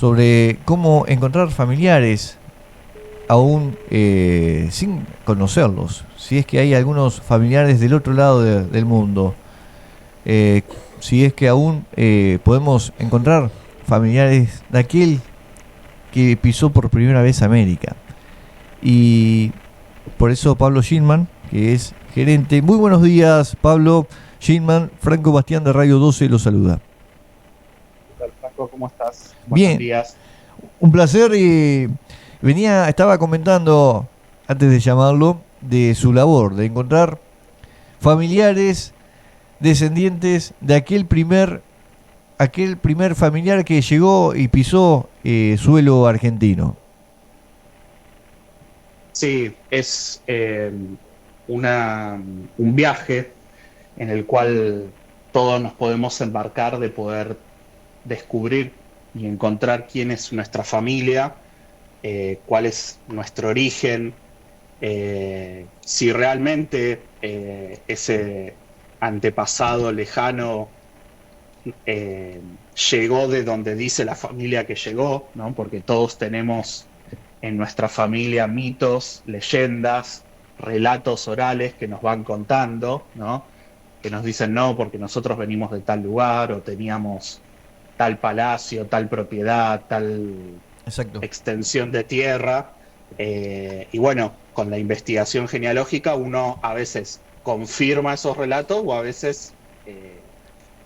Sobre cómo encontrar familiares aún sin conocerlos. Si es que hay algunos familiares del otro lado del mundo, eh, si es que aún podemos encontrar familiares de aquel que pisó por primera vez América. Y por eso Pablo Schindman, que es gerente. Muy buenos días, Pablo Schindman. Franco Bastián de Radio 12 lo saluda. ¿Qué tal, Franco? ¿Cómo estás? Bien. Buenos días. Un placer. Estaba comentando antes de llamarlo de su labor, de encontrar familiares descendientes de aquel primer familiar que llegó y pisó suelo argentino. Sí, es un viaje en el cual todos nos podemos embarcar de poder descubrir y encontrar quién es nuestra familia, cuál es nuestro origen, si realmente ese antepasado lejano llegó de donde dice la familia que llegó, ¿no? Porque todos tenemos en nuestra familia mitos, leyendas, relatos orales que nos van contando, ¿no? Que nos dicen no, porque nosotros venimos de tal lugar o teníamos tal palacio, tal propiedad, tal Exacto. extensión de tierra. Y bueno, con la investigación genealógica uno a veces confirma esos relatos o a veces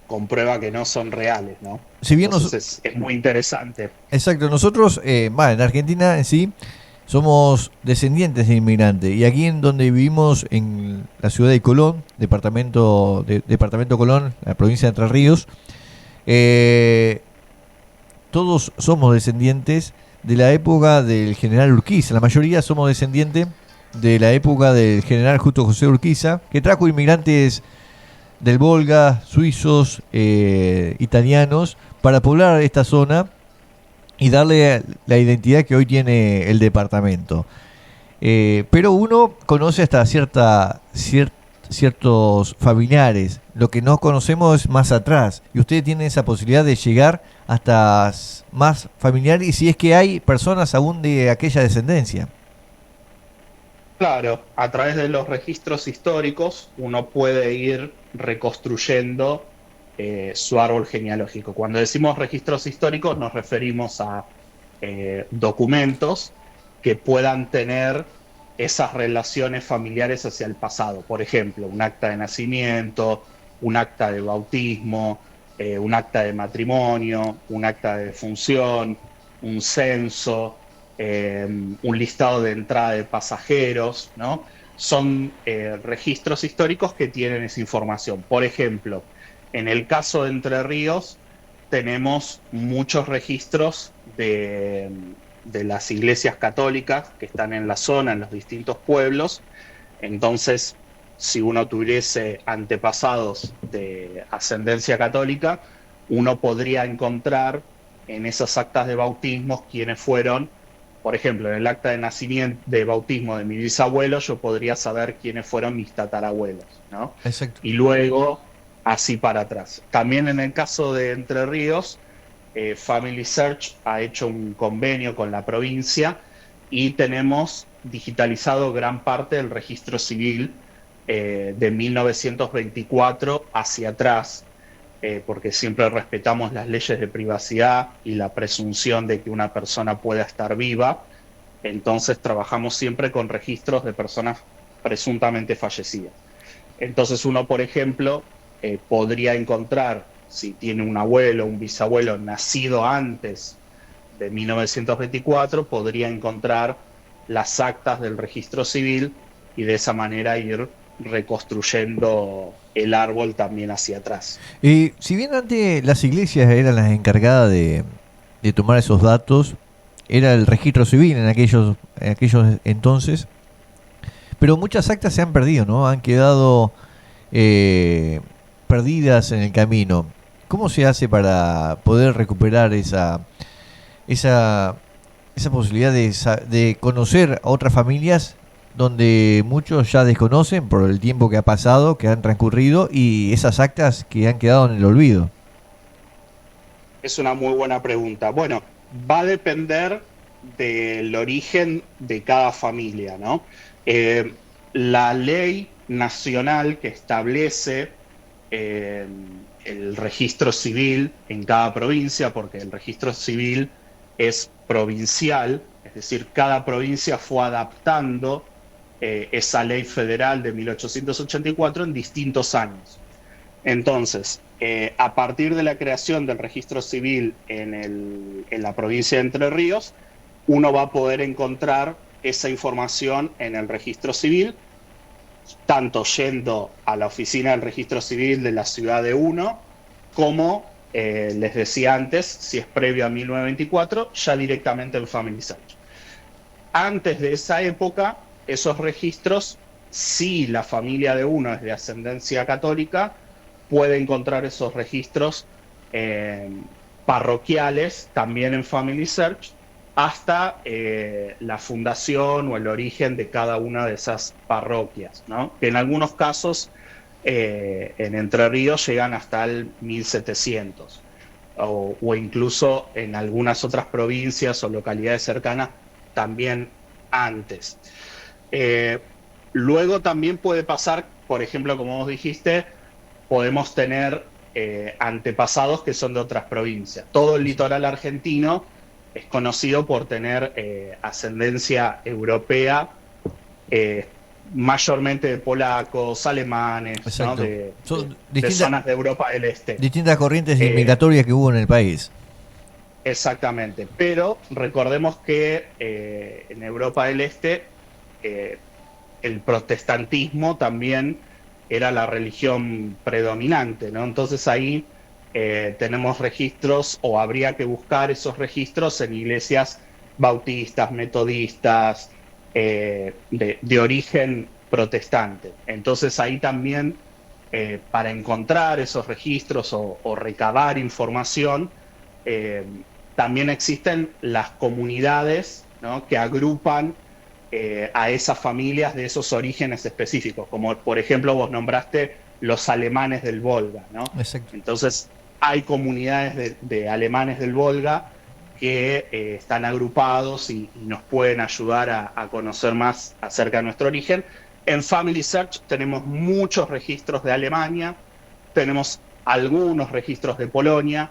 comprueba que no son reales, ¿no? Si bien Entonces es muy interesante. Exacto, nosotros, en Argentina en sí, somos descendientes de inmigrantes. Y aquí en donde vivimos, en la ciudad de Colón, departamento Colón, la provincia de Entre Ríos, todos somos descendientes de la época del general Urquiza. La mayoría somos descendientes de la época del general Justo José Urquiza, que trajo inmigrantes del Volga, suizos, italianos, para poblar esta zona y darle la identidad que hoy tiene el departamento. Pero uno conoce hasta ciertos familiares. Lo que no conocemos es más atrás. Y usted tiene esa posibilidad de llegar hasta más familiar, y si es que hay personas aún de aquella descendencia. Claro, a través de los registros históricos uno puede ir reconstruyendo su árbol genealógico. Cuando decimos registros históricos nos referimos a documentos que puedan tener esas relaciones familiares hacia el pasado. Por ejemplo, un acta de nacimiento, un acta de bautismo, un acta de matrimonio, un acta de defunción, un censo, un listado de entrada de pasajeros, ¿no? Son registros históricos que tienen esa información. Por ejemplo, en el caso de Entre Ríos tenemos muchos registros de las iglesias católicas que están en la zona, en los distintos pueblos. Entonces, si uno tuviese antepasados de ascendencia católica, uno podría encontrar en esas actas de bautismos quiénes fueron. Por ejemplo, en el acta de nacimiento, de bautismo de mi bisabuelo, yo podría saber quiénes fueron mis tatarabuelos, ¿no? Exacto. Y luego, así para atrás. También en el caso de Entre Ríos, Family Search ha hecho un convenio con la provincia y tenemos digitalizado gran parte del registro civil de 1924 hacia atrás, porque siempre respetamos las leyes de privacidad y la presunción de que una persona pueda estar viva. Entonces trabajamos siempre con registros de personas presuntamente fallecidas. Entonces uno, por ejemplo, podría encontrar, si tiene un abuelo o un bisabuelo nacido antes de 1924, podría encontrar las actas del registro civil y de esa manera ir reconstruyendo el árbol también hacia atrás. Si bien antes las iglesias eran las encargadas de tomar esos datos, era el registro civil en aquellos entonces, pero muchas actas se han perdido, ¿no? Han quedado perdidas en el camino. ¿Cómo se hace para poder recuperar esa posibilidad de conocer a otras familias donde muchos ya desconocen por el tiempo que ha pasado, que han transcurrido, y esas actas que han quedado en el olvido? Es una muy buena pregunta. Bueno, Va a depender del origen de cada familia, ¿no? La ley nacional que establece eh, el registro civil en cada provincia, porque el registro civil es provincial, es decir, cada provincia fue adaptando esa ley federal de 1884 en distintos años. Entonces, a partir de la creación del registro civil en la provincia de Entre Ríos, uno va a poder encontrar esa información en el registro civil, tanto yendo a la oficina del registro civil de la ciudad de uno, como, les decía antes, si es previo a 1924, ya directamente en Family Search. Antes de esa época, esos registros, si la familia de uno es de ascendencia católica, puede encontrar esos registros parroquiales también en Family Search, hasta la fundación o el origen de cada una de esas parroquias, ¿no? Que en algunos casos en Entre Ríos llegan hasta el 1700, o incluso en algunas otras provincias o localidades cercanas también antes. Luego también puede pasar, por ejemplo, como vos dijiste, podemos tener antepasados que son de otras provincias. Todo el litoral argentino es conocido por tener ascendencia europea, mayormente de polacos, alemanes, ¿no? de zonas de Europa del Este. Distintas corrientes migratorias que hubo en el país. Exactamente, pero recordemos que en Europa del Este el protestantismo también era la religión predominante, ¿no? Entonces ahí tenemos registros, o habría que buscar esos registros en iglesias bautistas, metodistas, de origen protestante. Entonces ahí también, para encontrar esos registros o recabar información, también existen las comunidades, ¿no? Que agrupan a esas familias de esos orígenes específicos, como por ejemplo vos nombraste los alemanes del Volga, ¿no? Exacto. Entonces hay comunidades de alemanes del Volga que están agrupados y nos pueden ayudar a conocer más acerca de nuestro origen. En Family Search tenemos muchos registros de Alemania, tenemos algunos registros de Polonia.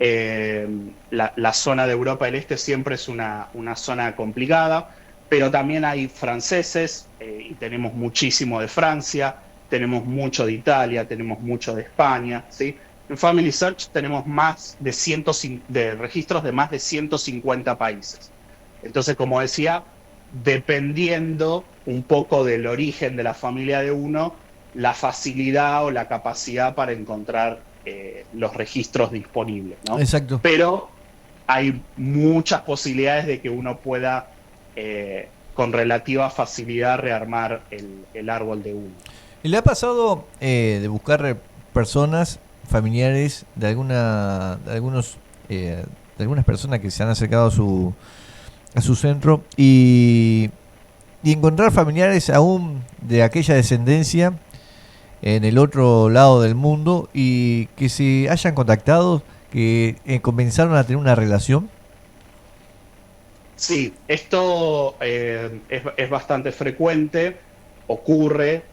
La zona de Europa del Este siempre es una zona complicada, pero también hay franceses, y tenemos muchísimo de Francia, tenemos mucho de Italia, tenemos mucho de España, ¿sí? En Family Search tenemos más de registros de más de 150 países. Entonces, como decía, dependiendo un poco del origen de la familia de uno, la facilidad o la capacidad para encontrar los registros disponibles, ¿no? Exacto. Pero hay muchas posibilidades de que uno pueda con relativa facilidad rearmar el árbol de uno. ¿Le ha pasado de buscar personas, familiares de algunas personas que se han acercado a su centro y encontrar familiares aún de aquella descendencia en el otro lado del mundo y que se hayan contactado, que comenzaron a tener una relación? Sí, esto es bastante frecuente, ocurre,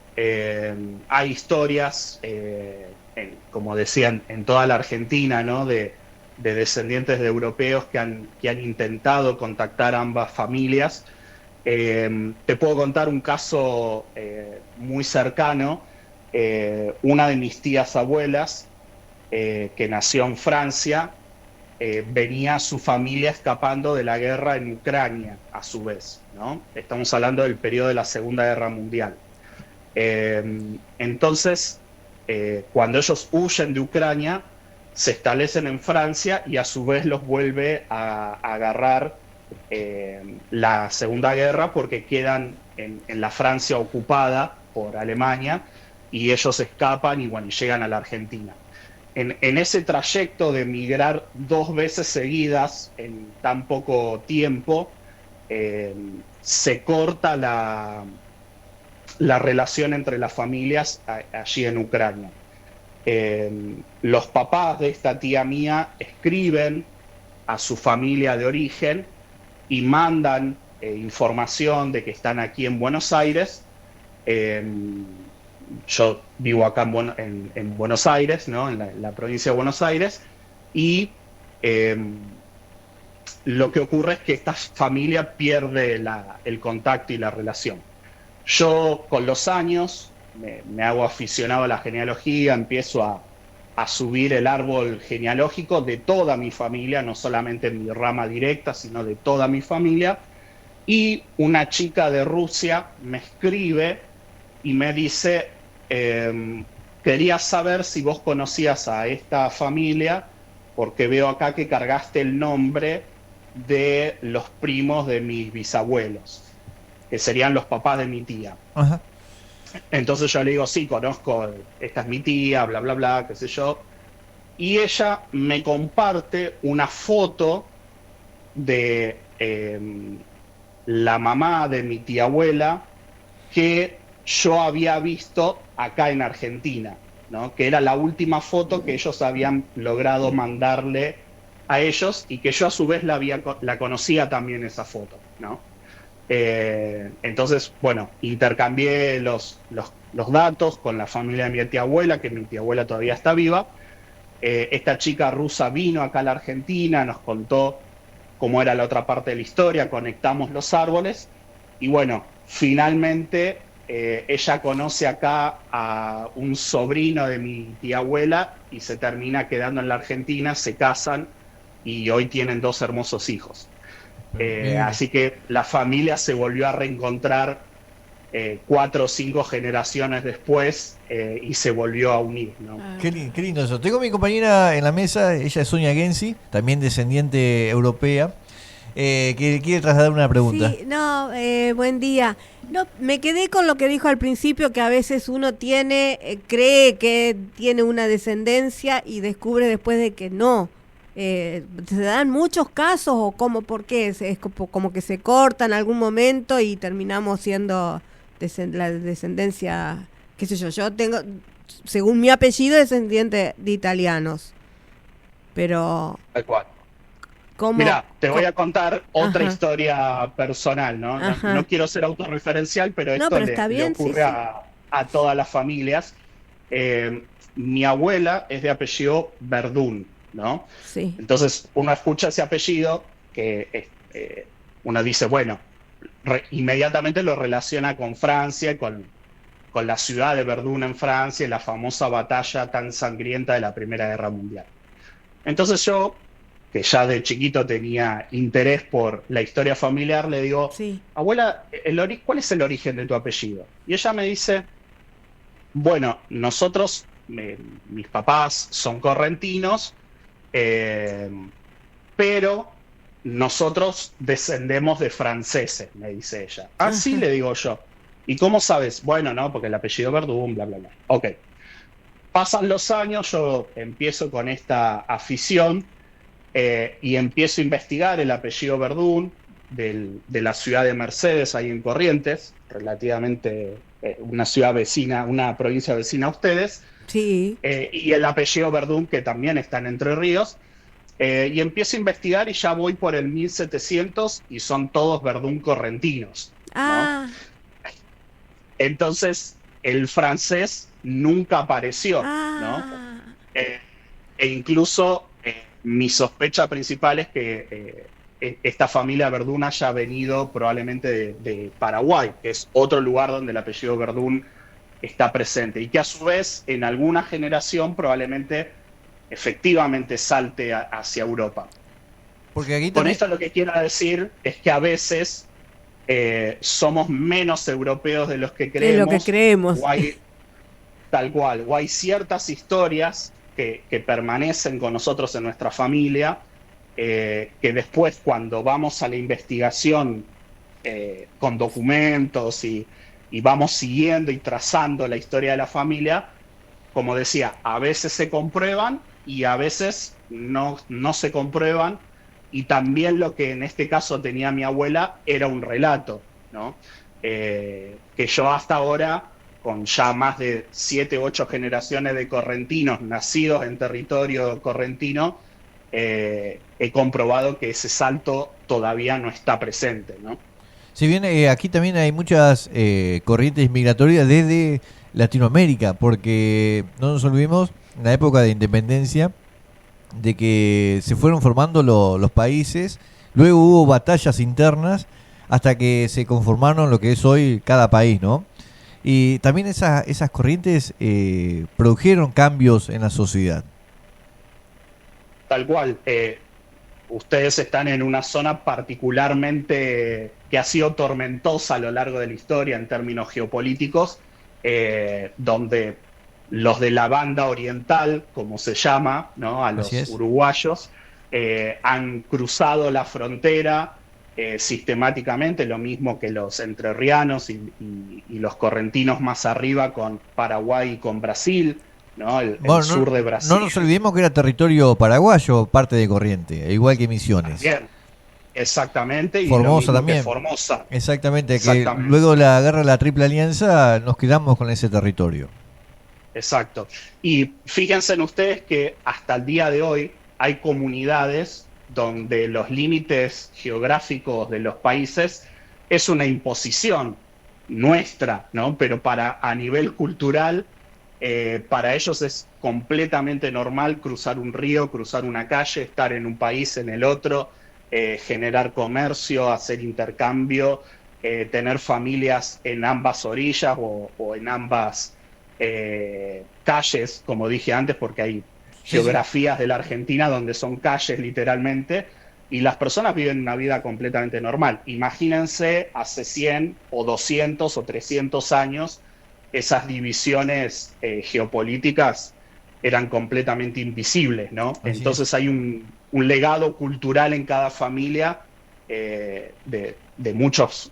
hay historias, como decían, en toda la Argentina, ¿no? de descendientes de europeos que han intentado contactar a ambas familias. Te puedo contar un caso muy cercano. Una de mis tías abuelas, que nació en Francia, venía su familia escapando de la guerra en Ucrania, a su vez, ¿no? Estamos hablando del periodo de la Segunda Guerra Mundial. Entonces, cuando ellos huyen de Ucrania, se establecen en Francia y a su vez los vuelve a agarrar la Segunda Guerra, porque quedan en la Francia ocupada por Alemania y ellos escapan y bueno, llegan a la Argentina. En ese trayecto de migrar 2 veces seguidas en tan poco tiempo, se corta la relación entre las familias allí en Ucrania. Los papás de esta tía mía escriben a su familia de origen y mandan información de que están aquí en Buenos Aires. Yo vivo acá en Buenos Aires, ¿no? En la provincia de Buenos Aires, y lo que ocurre es que esta familia pierde el contacto y la relación. Yo con los años me hago aficionado a la genealogía, empiezo a subir el árbol genealógico de toda mi familia, no solamente mi rama directa, sino de toda mi familia, y una chica de Rusia me escribe y me dice, quería saber si vos conocías a esta familia, porque veo acá que cargaste el nombre de los primos de mis bisabuelos, que serían los papás de mi tía. Ajá. Entonces yo le digo, sí, conozco, esta es mi tía, bla, bla, bla, qué sé yo. Y ella me comparte una foto de la mamá de mi tía abuela que yo había visto acá en Argentina, ¿no? Que era la última foto que ellos habían logrado mandarle a ellos y que yo a su vez la conocía también esa foto, ¿no? Entonces, bueno, intercambié los datos con la familia de mi tía abuela, que mi tía abuela todavía está viva. Esta chica rusa vino acá a la Argentina, nos contó cómo era la otra parte de la historia, conectamos los árboles y bueno, finalmente ella conoce acá a un sobrino de mi tía abuela y se termina quedando en la Argentina, se casan y hoy tienen 2 hermosos hijos. Así que la familia se volvió a reencontrar 4 o 5 generaciones después y se volvió a unir, ¿no? Qué lindo eso. Tengo a mi compañera en la mesa, ella es Sonia Gensi, también descendiente europea, que quiere trasladar una pregunta. Sí, no, buen día. No, me quedé con lo que dijo al principio, que a veces uno cree que tiene una descendencia y descubre después de que no. ¿Se dan muchos casos o cómo? ¿Por qué? ¿Es como que se corta en algún momento y terminamos siendo la descendencia, qué sé yo? Yo tengo, según mi apellido, descendiente de italianos. Pero Tal cual. ¿cómo? Mira, te voy a contar otra Ajá. historia personal, ¿no? No quiero ser autorreferencial, pero esto pero le está bien, ocurre sí. a todas las familias. Mi abuela es de apellido Verdún, ¿no? Sí. Entonces uno escucha ese apellido que uno dice, bueno, inmediatamente lo relaciona con Francia, con la ciudad de Verdún en Francia, y la famosa batalla tan sangrienta de la Primera Guerra Mundial. Entonces yo, que ya de chiquito tenía interés por la historia familiar, le digo, Sí. abuela, ¿cuál es el origen de tu apellido? Y ella me dice, bueno, nosotros, mis papás son correntinos, pero nosotros descendemos de franceses, me dice ella. Así le digo yo. ¿Y cómo sabes? Bueno, no, porque el apellido Verdún, bla, bla, bla. Ok. Pasan los años, yo empiezo con esta afición y empiezo a investigar el apellido Verdún de la ciudad de Mercedes, ahí en Corrientes, relativamente una ciudad vecina, una provincia vecina a ustedes. Sí. Y el apellido Verdún, que también está en Entre Ríos, y empiezo a investigar y ya voy por el 1700 y son todos Verdún correntinos, Ah. ¿no? Entonces, el francés nunca apareció, ¿no? E incluso mi sospecha principal es que esta familia Verdún haya venido probablemente de Paraguay, que es otro lugar donde el apellido Verdún está presente y que a su vez en alguna generación probablemente efectivamente salte hacia Europa. Porque aquí Con también... esto lo que quiero decir es que a veces somos menos europeos de los que creemos. De lo que creemos. Tal cual, o hay ciertas historias que permanecen con nosotros en nuestra familia, que después cuando vamos a la investigación con documentos y vamos siguiendo y trazando la historia de la familia, como decía, a veces se comprueban y a veces no se comprueban, y también lo que en este caso tenía mi abuela era un relato, ¿no? Que yo hasta ahora, con ya más de 7 u 8 generaciones de correntinos nacidos en territorio correntino, he comprobado que ese salto todavía no está presente, ¿no? Si bien aquí también hay muchas corrientes migratorias desde Latinoamérica, porque no nos olvidemos, en la época de independencia, de que se fueron formando los países, luego hubo batallas internas hasta que se conformaron lo que es hoy cada país, ¿no? Y también esas corrientes produjeron cambios en la sociedad. Tal cual. Ustedes están en una zona particularmente que ha sido tormentosa a lo largo de la historia en términos geopolíticos, donde los de la banda oriental, como se llama, ¿no? A los uruguayos, han cruzado la frontera sistemáticamente, lo mismo que los entrerrianos y los correntinos más arriba con Paraguay y con Brasil, ¿no? El sur de Brasil. No nos olvidemos que era territorio paraguayo, parte de Corriente, igual que Misiones. Bien, exactamente. Y Formosa lo mismo también. Que Formosa. Exactamente, que luego de la guerra de la Triple Alianza nos quedamos con ese territorio. Exacto. Y fíjense en ustedes que hasta el día de hoy hay comunidades donde los límites geográficos de los países es una imposición nuestra, ¿no? Pero a nivel cultural, para ellos es completamente normal cruzar un río, cruzar una calle, estar en un país, en el otro, generar comercio, hacer intercambio, tener familias en ambas orillas o en ambas calles, como dije antes, porque hay geografías de la Argentina donde son calles literalmente, y las personas viven una vida completamente normal. Imagínense hace 100 o 200 o 300 años, esas divisiones geopolíticas eran completamente invisibles, ¿no? Entonces hay un legado cultural en cada familia de muchos,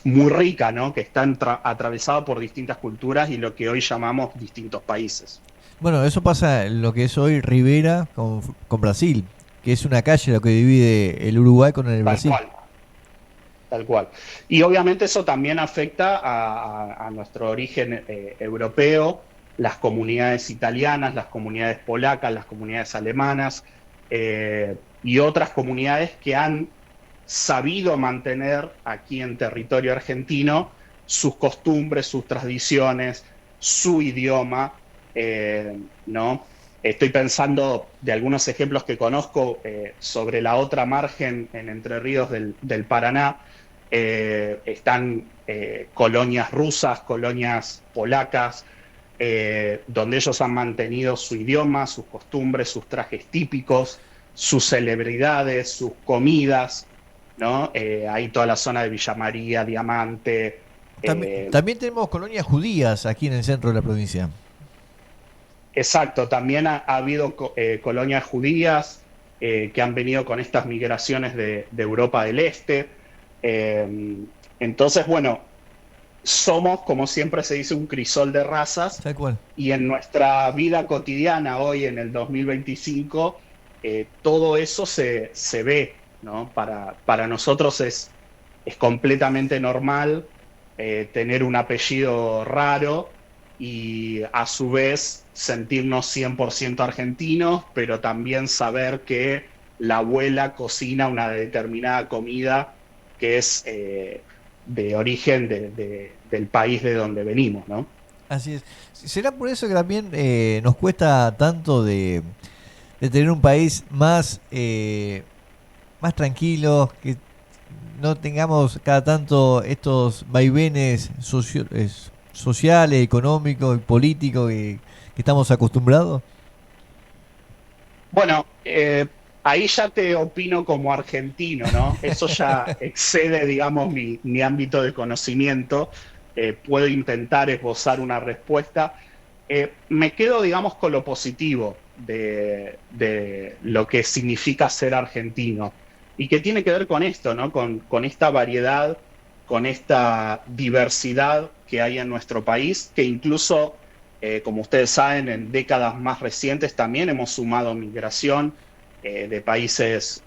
muy rica, ¿no? Que está atravesado por distintas culturas y lo que hoy llamamos distintos países. Bueno, eso pasa en lo que es hoy Rivera con Brasil, que es una calle lo que divide el Uruguay con el Brasil. Tal cual. Y obviamente eso también afecta a nuestro origen europeo, las comunidades italianas, las comunidades polacas, las comunidades alemanas y otras comunidades que han sabido mantener aquí en territorio argentino sus costumbres, sus tradiciones, su idioma, ¿no? Estoy pensando de algunos ejemplos que conozco sobre la otra margen en Entre Ríos del Paraná. Están colonias rusas, colonias polacas, donde ellos han mantenido su idioma, sus costumbres, sus trajes típicos, sus celebridades, sus comidas, ¿no? Hay toda la zona de Villa María, Diamante. También tenemos colonias judías aquí en el centro de la provincia. Exacto, también ha habido colonias judías que han venido con estas migraciones de Europa del Este. Entonces, bueno, somos, como siempre se dice, un crisol de razas. Tal cual. Y en nuestra vida cotidiana, hoy en el 2025, todo eso se ve, ¿no? Para nosotros es completamente normal tener un apellido raro y a su vez sentirnos 100% argentinos, pero también saber que la abuela cocina una determinada comida que es de origen del país de donde venimos, ¿no? Así es. ¿Será por eso que también nos cuesta tanto de tener un país más tranquilo, que no tengamos cada tanto estos vaivenes sociales, económicos y políticos que estamos acostumbrados? Bueno, ahí ya te opino como argentino, ¿no? Eso ya excede, digamos, mi ámbito de conocimiento. Puedo intentar esbozar una respuesta. Me quedo, digamos, con lo positivo de lo que significa ser argentino y que tiene que ver con esto, ¿no? Con esta variedad, con esta diversidad que hay en nuestro país, que incluso, como ustedes saben, en décadas más recientes también hemos sumado migración de países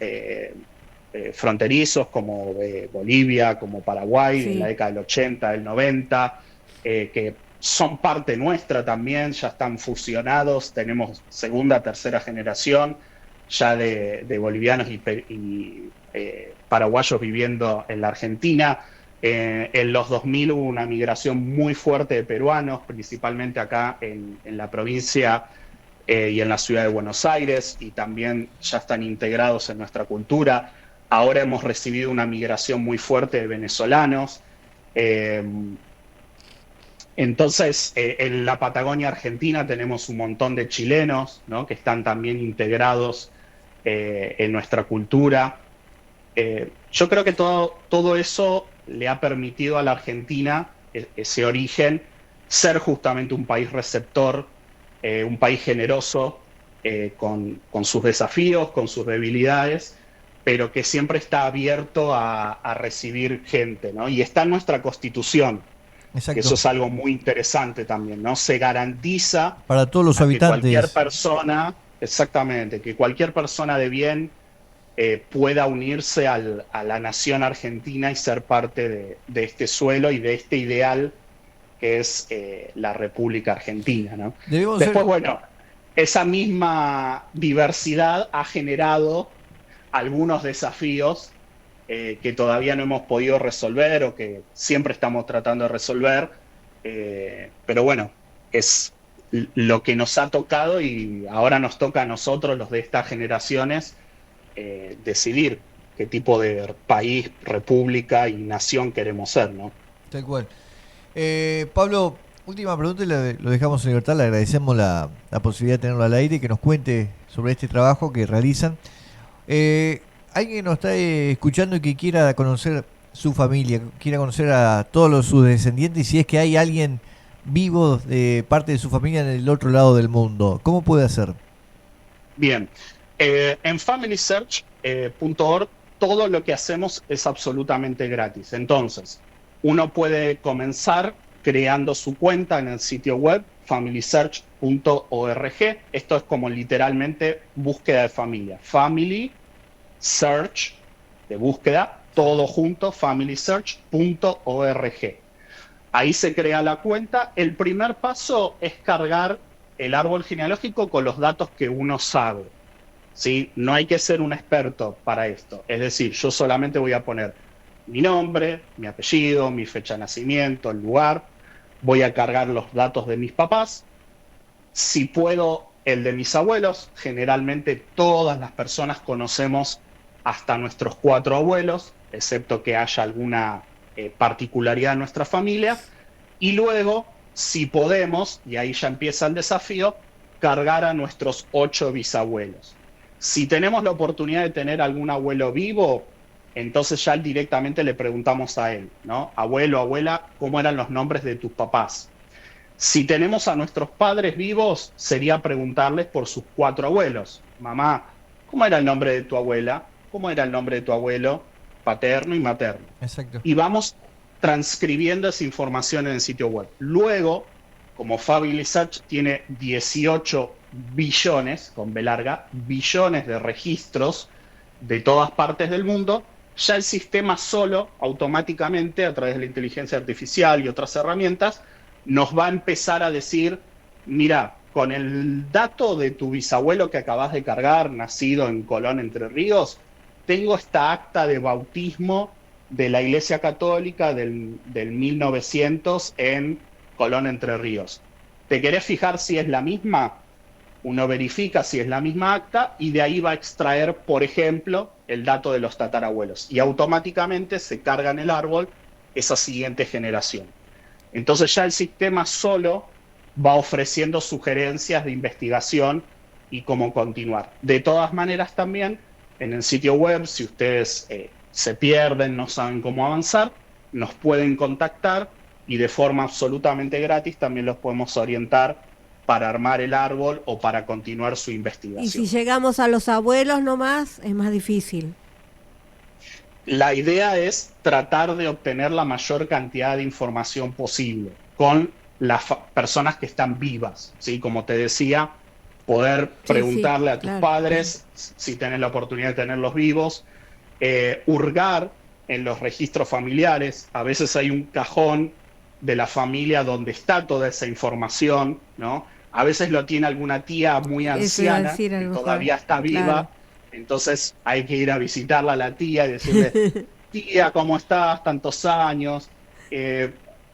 fronterizos como Bolivia, como Paraguay, en la década del 80, del 90, que son parte nuestra también, ya están fusionados, tenemos segunda, tercera generación, ya de bolivianos y paraguayos viviendo en la Argentina. En los 2000 hubo una migración muy fuerte de peruanos, principalmente acá en la provincia y en la ciudad de Buenos Aires, y también ya están integrados en nuestra cultura. Ahora hemos recibido una migración muy fuerte de venezolanos. Entonces, en la Patagonia Argentina tenemos un montón de chilenos, ¿no?, que están también integrados en nuestra cultura. Yo creo que todo eso le ha permitido a la Argentina, ese origen, ser justamente un país receptor, un país generoso, con sus desafíos, con sus debilidades, pero que siempre está abierto a recibir gente, ¿no? Y está en nuestra Constitución. Exacto. Que eso es algo muy interesante también, ¿no? Se garantiza para todos los habitantes. Que cualquier persona, exactamente, que cualquier persona de bien pueda unirse a la nación argentina y ser parte de este suelo y de este ideal que es la República Argentina, ¿no? Después, bueno, esa misma diversidad ha generado algunos desafíos que todavía no hemos podido resolver o que siempre estamos tratando de resolver, pero bueno, es lo que nos ha tocado y ahora nos toca a nosotros, los de estas generaciones, decidir qué tipo de país, república y nación queremos ser, ¿no? Tal cual. Pablo, última pregunta y lo dejamos en libertad. Le agradecemos la posibilidad de tenerlo al aire y que nos cuente sobre este trabajo que realizan. Alguien nos está escuchando y que quiera conocer su familia, quiera conocer a todos sus descendientes, y si es que hay alguien vivo de parte de su familia en el otro lado del mundo, ¿cómo puede hacer? Bien, en familysearch.org todo lo que hacemos es absolutamente gratis. Entonces, uno puede comenzar creando su cuenta en el sitio web familysearch.org. Esto es como literalmente búsqueda de familia. Family Search, de búsqueda, todo junto, familysearch.org. Ahí se crea la cuenta. El primer paso es cargar el árbol genealógico con los datos que uno sabe, ¿sí? No hay que ser un experto para esto. Es decir, yo solamente voy a poner mi nombre, mi apellido, mi fecha de nacimiento, el lugar. Voy a cargar los datos de mis papás. Si puedo, el de mis abuelos. Generalmente todas las personas conocemos hasta nuestros 4 abuelos, excepto que haya alguna particularidad en nuestra familia. Y luego, si podemos, y ahí ya empieza el desafío, cargar a nuestros 8 bisabuelos. Si tenemos la oportunidad de tener algún abuelo vivo, entonces ya directamente le preguntamos a él, ¿no? Abuelo, abuela, ¿cómo eran los nombres de tus papás? Si tenemos a nuestros padres vivos, sería preguntarles por sus 4 abuelos. Mamá, ¿cómo era el nombre de tu abuela? ¿Cómo era el nombre de tu abuelo paterno y materno? Exacto. Y vamos transcribiendo esa información en el sitio web. Luego, como Family Search tiene 18 billones, con B larga, billones de registros de todas partes del mundo, ya el sistema solo, automáticamente, a través de la inteligencia artificial y otras herramientas, nos va a empezar a decir, mira, con el dato de tu bisabuelo que acabas de cargar, nacido en Colón, Entre Ríos, tengo esta acta de bautismo de la Iglesia Católica del 1900 en Colón, Entre Ríos. ¿Te querés fijar si es la misma? Uno verifica si es la misma acta y de ahí va a extraer, por ejemplo, el dato de los tatarabuelos. Y automáticamente se carga en el árbol esa siguiente generación. Entonces ya el sistema solo va ofreciendo sugerencias de investigación y cómo continuar. De todas maneras también, en el sitio web, si ustedes se pierden, no saben cómo avanzar, nos pueden contactar y de forma absolutamente gratis también los podemos orientar para armar el árbol o para continuar su investigación. Y si llegamos a los abuelos nomás, es más difícil. La idea es tratar de obtener la mayor cantidad de información posible con las personas que están vivas, ¿sí? Como te decía, poder preguntarle a tus padres, si tenés la oportunidad de tenerlos vivos, hurgar en los registros familiares. A veces hay un cajón de la familia donde está toda esa información, ¿no? A veces lo tiene alguna tía muy anciana que todavía está viva, Entonces hay que ir a visitarla a la tía y decirle, tía, ¿cómo estás? Tantos años.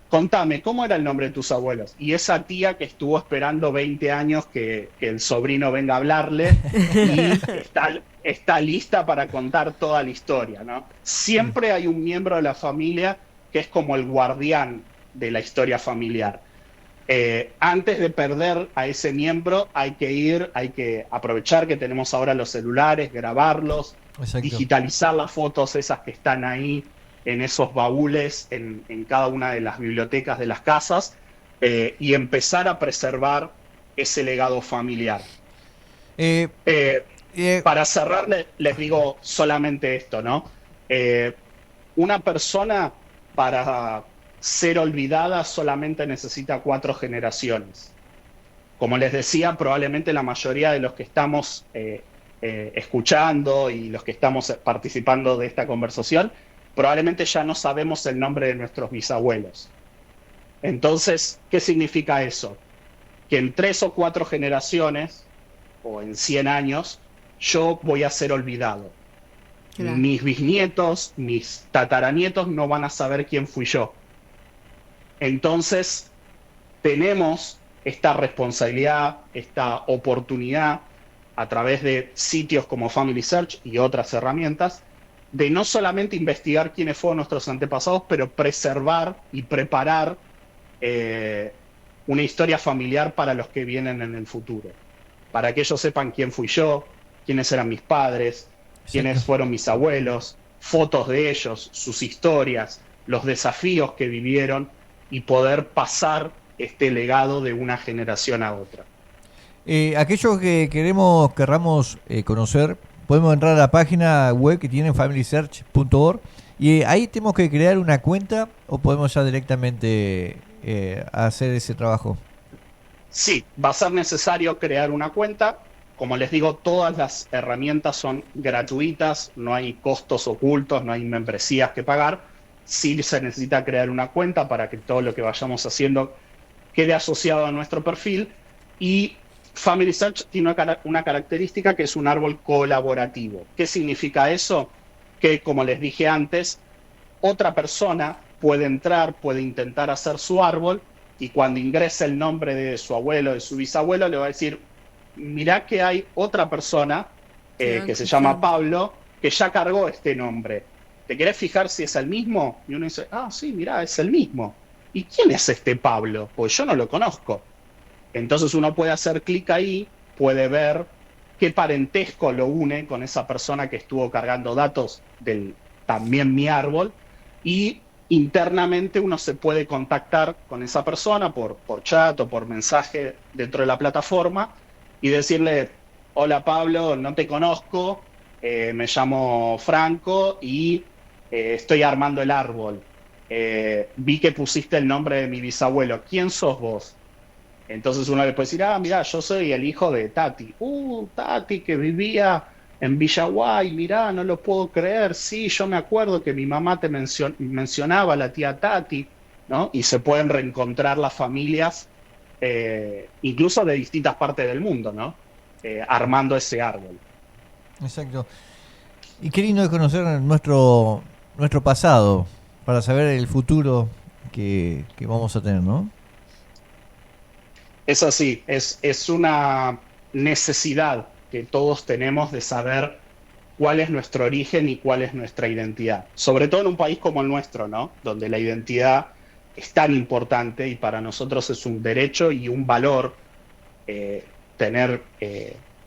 Contame, ¿cómo era el nombre de tus abuelos? Y esa tía que estuvo esperando 20 años que el sobrino venga a hablarle y está lista para contar toda la historia, ¿no? Siempre hay un miembro de la familia que es como el guardián de la historia familiar. Antes de perder a ese miembro hay que aprovechar que tenemos ahora los celulares, grabarlos, Exacto. digitalizar las fotos esas que están ahí en esos baúles en cada una de las bibliotecas de las casas, y empezar a preservar ese legado familiar. Para cerrar, les digo solamente esto, ¿no? Una persona para ser olvidada solamente necesita 4 generaciones. Como les decía, probablemente la mayoría de los que estamos escuchando y los que estamos participando de esta conversación, probablemente ya no sabemos el nombre de nuestros bisabuelos. Entonces, ¿qué significa eso? Que en 3 o 4 generaciones, o en 100 años, yo voy a ser olvidado. Claro. Mis bisnietos, mis tataranietos no van a saber quién fui yo. Entonces, tenemos esta responsabilidad, esta oportunidad, a través de sitios como Family Search y otras herramientas, de no solamente investigar quiénes fueron nuestros antepasados, pero preservar y preparar una historia familiar para los que vienen en el futuro. Para que ellos sepan quién fui yo, quiénes eran mis padres, quiénes fueron mis abuelos, fotos de ellos, sus historias, los desafíos que vivieron, y poder pasar este legado de una generación a otra. Aquellos que querramos conocer, podemos entrar a la página web que tienen familysearch.org, y ahí tenemos que crear una cuenta, o podemos ya directamente hacer ese trabajo. Sí, va a ser necesario crear una cuenta. Como les digo, todas las herramientas son gratuitas, no hay costos ocultos, no hay membresías que pagar. Sí se necesita crear una cuenta para que todo lo que vayamos haciendo quede asociado a nuestro perfil. Y Family Search tiene una característica que es un árbol colaborativo. ¿Qué significa eso? Que, como les dije antes, otra persona puede entrar, puede intentar hacer su árbol, y cuando ingrese el nombre de su abuelo, de su bisabuelo, le va a decir, mirá que hay otra persona que se llama Pablo, que ya cargó este nombre. ¿Te querés fijar si es el mismo? Y uno dice, sí, mirá, es el mismo. ¿Y quién es este Pablo? Pues yo no lo conozco. Entonces uno puede hacer clic ahí, puede ver qué parentesco lo une con esa persona que estuvo cargando datos del también mi árbol, y internamente uno se puede contactar con esa persona por chat o por mensaje dentro de la plataforma y decirle, hola Pablo, no te conozco, me llamo Franco y estoy armando el árbol. Vi que pusiste el nombre de mi bisabuelo. ¿Quién sos vos? Entonces uno le puede decir, mirá, yo soy el hijo de Tati. Tati, que vivía en Villaguay, mirá, no lo puedo creer. Sí, yo me acuerdo que mi mamá te mencionaba a la tía Tati, ¿no? Y se pueden reencontrar las familias, incluso de distintas partes del mundo, ¿no? Armando ese árbol. Exacto. Y qué lindo es conocer nuestro pasado para saber el futuro que vamos a tener, ¿no? Es así, es una necesidad que todos tenemos de saber cuál es nuestro origen y cuál es nuestra identidad. Sobre todo en un país como el nuestro, ¿no? Donde la identidad es tan importante y para nosotros es un derecho y un valor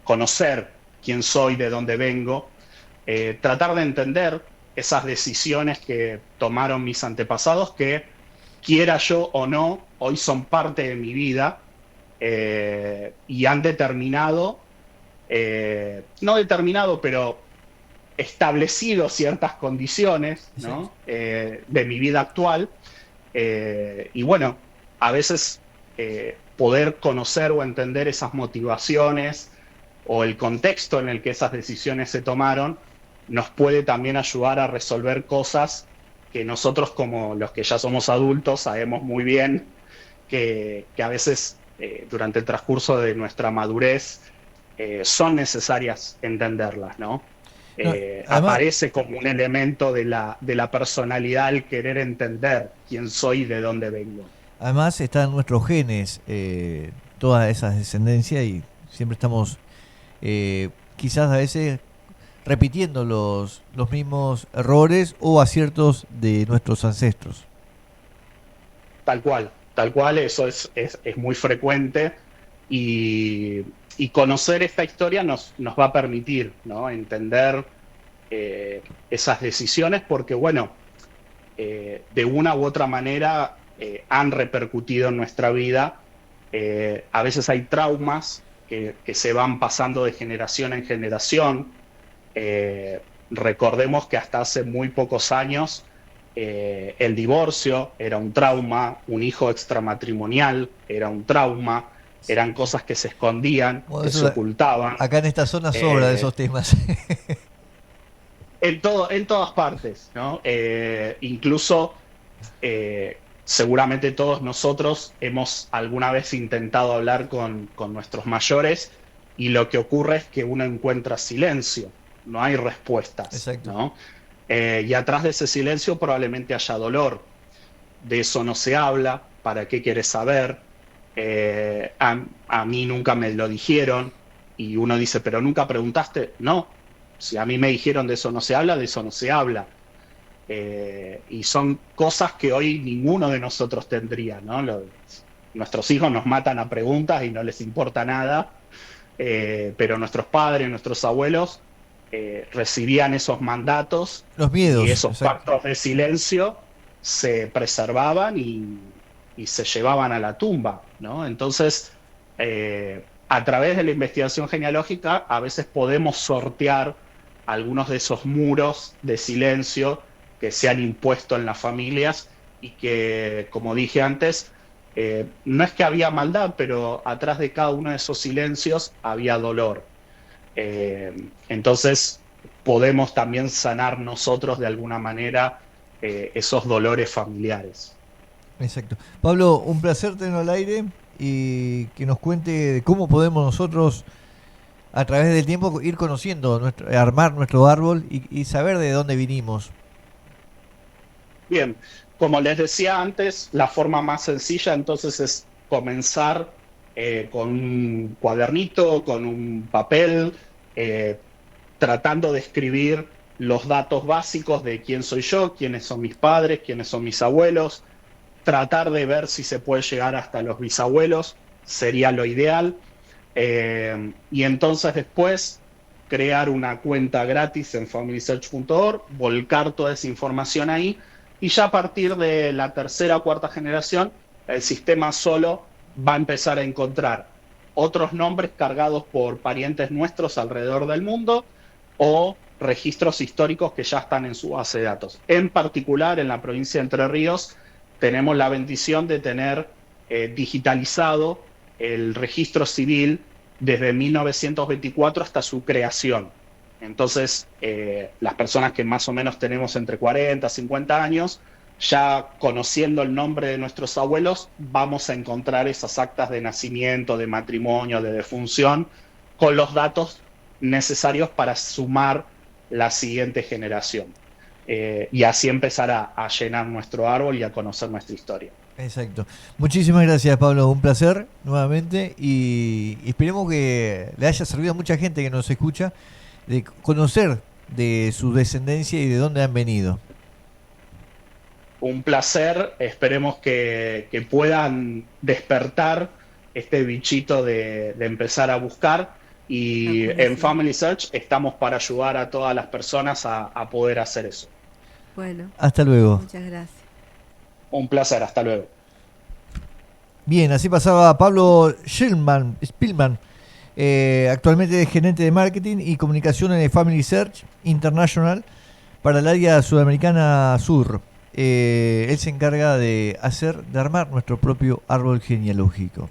conocer quién soy, de dónde vengo, tratar de entender esas decisiones que tomaron mis antepasados, que quiera yo o no, hoy son parte de mi vida, y han determinado, no determinado, pero establecido ciertas condiciones, ¿no? De mi vida actual, y bueno, a veces poder conocer o entender esas motivaciones o el contexto en el que esas decisiones se tomaron nos puede también ayudar a resolver cosas que nosotros, como los que ya somos adultos, sabemos muy bien que a veces durante el transcurso de nuestra madurez son necesarias entenderlas, ¿no? No, además, Aparece como un elemento de la personalidad el querer entender quién soy y de dónde vengo. además están nuestros genes, toda esa descendencia, y siempre estamos quizás a veces repitiendo los mismos errores o aciertos de nuestros ancestros. Tal cual, eso es muy frecuente y conocer esta historia nos va a permitir, ¿no? Entender esas decisiones porque, bueno, de una u otra manera han repercutido en nuestra vida. A veces hay traumas que se van pasando de generación en generación. Recordemos que hasta hace muy pocos años el divorcio era un trauma, un hijo extramatrimonial era un trauma, eran cosas que se escondían, Bueno, que se ocultaban. Acá en esta zona sobra de esos temas. En todas partes, ¿no? Incluso seguramente todos nosotros hemos alguna vez intentado hablar con nuestros mayores y lo que ocurre es que uno encuentra silencio, no hay respuestas. Exacto. ¿No? Y atrás de ese silencio probablemente haya dolor. De eso no se habla. ¿Para qué quieres saber? A mí nunca me lo dijeron. Y uno dice, ¿pero nunca preguntaste? No. Si a mí me dijeron de eso no se habla, de eso no se habla. Y son cosas que hoy ninguno de nosotros tendría, ¿no? Nuestros hijos nos matan a preguntas y no les importa nada. Pero nuestros padres, nuestros abuelos recibían esos mandatos, los miedos, y esos exacto. pactos de silencio se preservaban y se llevaban a la tumba, ¿no? Entonces, a través de la investigación genealógica, a veces podemos sortear algunos de esos muros de silencio que se han impuesto en las familias y que, como dije antes, no es que había maldad, pero atrás de cada uno de esos silencios había dolor. Entonces podemos también sanar nosotros de alguna manera esos dolores familiares. Exacto. Pablo, un placer tenerlo al aire y que nos cuente de cómo podemos nosotros a través del tiempo ir conociendo, armar nuestro árbol y saber de dónde vinimos. Bien, como les decía antes, la forma más sencilla entonces es comenzar con un cuadernito, con un papel, tratando de escribir los datos básicos de quién soy yo, quiénes son mis padres, quiénes son mis abuelos, tratar de ver si se puede llegar hasta los bisabuelos, sería lo ideal, y entonces después crear una cuenta gratis en familysearch.org, volcar toda esa información ahí, y ya a partir de la tercera o cuarta generación, el sistema solo va a empezar a encontrar otros nombres cargados por parientes nuestros alrededor del mundo o registros históricos que ya están en su base de datos. En particular, en la provincia de Entre Ríos, tenemos la bendición de tener digitalizado el registro civil desde 1924 hasta su creación. Entonces, las personas que más o menos tenemos entre 40 y 50 años, ya conociendo el nombre de nuestros abuelos, vamos a encontrar esas actas de nacimiento, de matrimonio, de defunción, con los datos necesarios para sumar la siguiente generación. Y así empezar a llenar nuestro árbol y a conocer nuestra historia. Exacto. Muchísimas gracias, Pablo. Un placer nuevamente y esperemos que le haya servido a mucha gente que nos escucha de conocer de su descendencia y de dónde han venido. Un placer, esperemos que puedan despertar este bichito de empezar a buscar y en Family Search estamos para ayudar a todas las personas a poder hacer eso. Bueno, hasta luego. Muchas gracias. Un placer, hasta luego. Bien, así pasaba Pablo Spillman, actualmente gerente de marketing y comunicación en Family Search International para el área sudamericana sur. Él se encarga de armar nuestro propio árbol genealógico.